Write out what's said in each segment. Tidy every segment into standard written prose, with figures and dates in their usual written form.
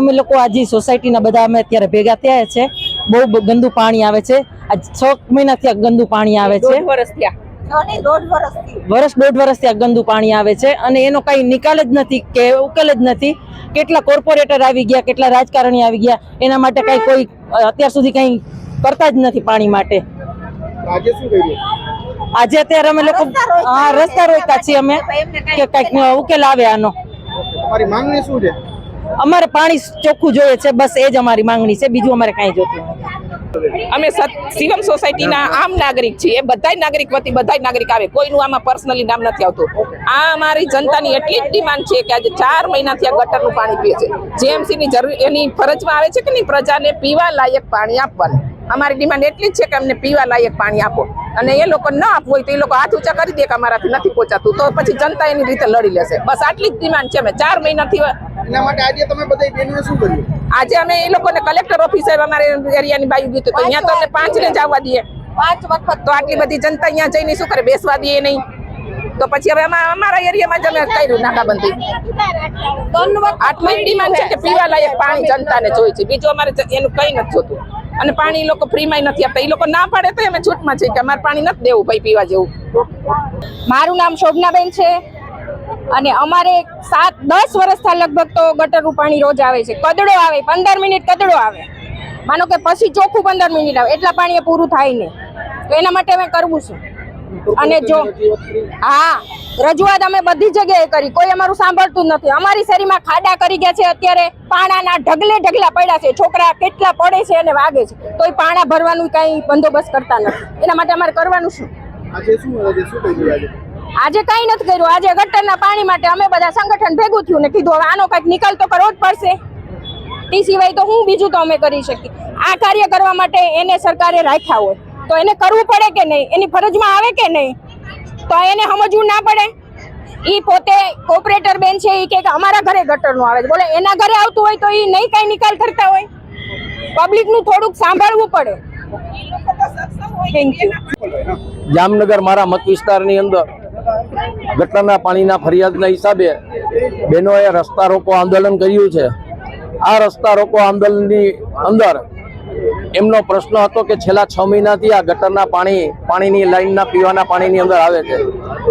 અમે લોકો આજે સોસાયટીના બધા અમે અત્યારે ભેગા થયા છે। બહુ ગંદુ પાણી આવે છે। આ 6 મહિનાથી ગંદુ પાણી આવે છે। વર્ષ દોઢ વર્ષથી આ ગંદુ પાણી આવે છે અને એનો કઈ નિકાલ જ નથી કે ઉકેલ જ નથી। કેટલા કોર્પોરેટર આવી ગયા, કેટલા રાજકારણી આવી ગયા, એના માટે કઈ કોઈ અત્યાર સુધી કઈ કરતા જ નથી પાણી માટે। આજે શું કર્યું? આજે અત્યારે અમે લોકો રસ્તા રોક્યા છીએ અમે કે કઈક ઉકેલ આવે આનો। તમારી માંગણી શું છે? અમારે પાણી ચોખ્ખું જોઈએ છે, બસ એ જ અમારી માંગણી છે, બીજું અમારે કઈ જોતું નથી। અમે શિવમ સોસાયટીના આમ નાગરિક છીએ। બધા નાગરિક વતી બધા નાગરિક આવે, કોઈનું આમાં પર્સનલી નામ નથી આવતું। આ અમારી જનતાની એટલી જ ડિમાન્ડ છે કે આજે 4 મહિનાથી આ ગટરનું પાણી પીએ છે। જેએમસી ની જરૂર એની ફરજમાં આવે છે કે નહીં પ્રજાને પીવા લાયક પાણી આપવાનું। અમારી ડિમાન્ડ એટલી જ છે કે અમને પીવા લાયક પાણી આપો, અને એ લોકો ન આપવું હોય તો એ લોકો હાથ ઊંચા કરી દે કે અમારાથી નથી પહોંચાતું, તો પછી જનતા એની રીતે લડી લેશે। બસ આટલી જ ડિમાન્ડ છે। અમે 4 મહિનાથી એના માટે આજે તમે બધા બેનોએ શું કર્યું? આજે અમે એ લોકોને કલેક્ટર ઓફિસે અમારે એરિયાની બાજુ ગયું તો અહીંયા તો અમને 5 ને જ આવવા દઈએ, 5 વખત। તો આટલી બધી જનતા અહીંયા જઈને શું કરે, બેસવા દઈએ નહીં? તો પછી હવે અમારા એરિયામાં જ અમે કર્યું નાકાબંધી। આટલી ડિમાન્ડ છે કે પીવા લાયક પાણી જનતાને જોઈએ છે, બીજું અમારે એનું કઈ નથી જોતું। અને પાણી લોકો ફ્રીમાં નથી આપતા। એ લોકો ના પાડે તો અમે છૂટમાં છે કે અમારે પાણી નથી દેવું ભાઈ પીવા જેવું। મારું નામ શોભનાબેન છે અને અમારે 7-10 વર્ષથી લગભગ તો ગટરનું પાણી રોજ આવે છે। કદડો આવે, 15 મિનિટ કદડો આવે, માનો કે પછી ચોખ્ખું 15 મિનિટ આવે, એટલા પાણી એ પૂરું થાય નહીં। તો એના માટે અમે કરવું છે। અને જો રજૂઆત અમે બધી જગ્યાએ કરી, કોઈ અમારું સાંભળતું જ નથી। અમારી શેરીમાં ખાડા કરી ગયા છે, અત્યારે પાણાના ઢગલા પડ્યા છે, છોકરા કેટલા પડે છે અને વાગે છે, તો એ પાણા ભરવાનું કઈ બંદોબસ્ત કરતા નથી। એના માટે અમારે કરવાનું શું? આજે શું કર્યું? આજે કઈ નથી કર્યું। આજે ગટરના પાણી માટે અમે બધા સંગઠન ભેગું થયું ને કીધું હવે આનો કઈક નિકાલ તો કરવો જ પડશે। તે સિવાય તો હું બીજું તો અમે કરી શકીએ? આ કાર્ય કરવા માટે એને સરકારે રાખ્યા હોય તો એને કરવું પડે કે નહીં? એની ફરજમાં આવે કે નહીં? તો એને સમજવું ના પડે? ઈ પોતે કોર્પોરેટર બેન છે, ઈ કે અમારા ઘરે ગટરનું આવે છે, બોલે એના ઘરે આવતું હોય તો ઈ નહીં કઈ નિકાલ કરતા હોય? પબ્લિકનું થોડુંક સાંભળવું પડે। Thank you. જામનગર મારા મત વિસ્તારની અંદર ગટરના પાણીના ફરિયાદના હિસાબે બહેનોએ રસ્તા રોકો આંદોલન કર્યું છે। આ રસ્તા રોકો આંદોલનની અંદર એમનો પ્રશ્ન હતો કે છેલ્લા 6 મહિનાથી આ ગટરના પાણીની લાઈનના પીવાના પાણીની અંદર આવે છે।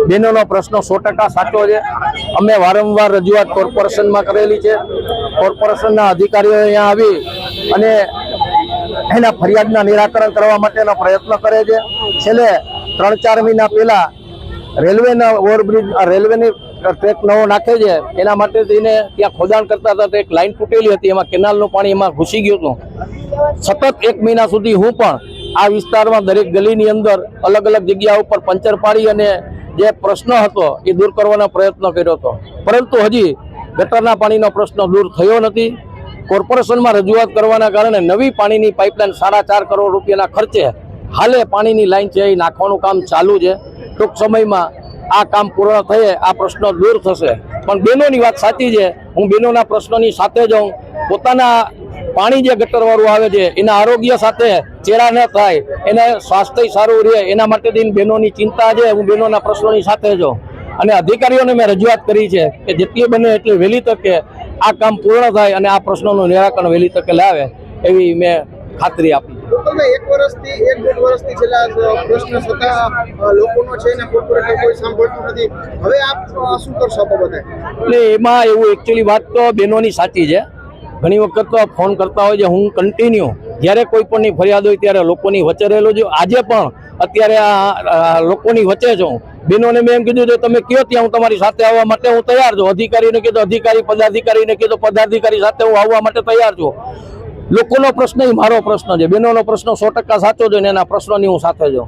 બહેનોનો પ્રશ્ન 100% સાચો છે। અમે વારંવાર રજૂઆત કોર્પોરેશનમાં કરેલી છે। કોર્પોરેશનના અધિકારીઓ અહીંયા આવી અને એના ફરિયાદના નિરાકરણ કરવા માટેનો પ્રયત્ન કરે છે। છેલ્લે 3-4 મહિના પહેલા રેલવેના ઓવરબ્રિજ, રેલવેની ટ્રેક નવો નાખે છે, એના માટે થઈને ત્યાં ખોદાણ કરતા હતા તો એક લાઈન તૂટેલી હતી, એમાં કેનાલનું પાણી એમાં ઘૂસી ગયું હતું। સતત 1 મહિના સુધી હું પણ આ વિસ્તારમાં દરેક ગલીની અંદર અલગ અલગ જગ્યા ઉપર પંચર પાડી અને જે પ્રશ્ન હતો એ દૂર કરવાનો પ્રયત્ન કર્યો હતો, પરંતુ હજી ગટરના પાણીનો પ્રશ્ન દૂર થયો નથી। કોર્પોરેશનમાં રજૂઆત કરવાના કારણે નવી પાણીની પાઇપલાઇન 4.5 કરોડ રૂપિયાના ખર્ચે હાલે પાણીની લાઈન છે એ નાખવાનું કામ ચાલુ છે। ટૂંક સમયમાં આ કામ પૂર્ણ થયે આ પ્રશ્નો દૂર થશે। પણ બહેનોની વાત સાચી છે, હું બહેનોના પ્રશ્નોની સાથે જ હું પોતાના પાણી જે ગટરવાળું આવે છે એના આરોગ્ય સાથે ચેડા ન થાય, એને સ્વાસ્થ્ય સારું રહે, એના માટેની બહેનોની ચિંતા છે। હું બહેનોના પ્રશ્નોની સાથે જ અને અધિકારીઓને મેં રજૂઆત કરી છે કે જેટલી બને એટલી વહેલી તકે આ કામ પૂર્ણ થાય અને આ પ્રશ્નોનું નિરાકરણ વહેલી તકે લાવે એવી મેં ખાતરી આપી। 1-1.5 વર્ષથી છેલ્લા પ્રશ્ન છતાં લોકોનો છે ને કોર્પોરેટર કોઈ સાંભળતું નથી। હવે આપ શું કરશો બાબતે? એટલે એમાં એવું એકચ્યુઅલી વાત તો બહેનોની સાચી છે। ઘણી વખત તો ફોન કરતા હોય છે, હું કન્ટિન્યુ જ્યારે કોઈ પણની ફરિયાદ હોય ત્યારે લોકોની વચ્ચે રહેલો છું। આજે પણ અત્યારે આ લોકોની વચ્ચે છું। બહેનોને મેં એમ કીધું કે તમે કયો ત્યાં હું તમારી સાથે આવવા માટે હું તૈયાર છું। અધિકારીને કીધું અધિકારી, પદાધિકારીને કીધું પદાધિકારી સાથે હું આવવા માટે તૈયાર છું। લોકોનો પ્રશ્ન એ મારો પ્રશ્ન છે, બહેનોનો પ્રશ્ન 100% સાચો છે અને એના પ્રશ્નોની હું સાથે છું।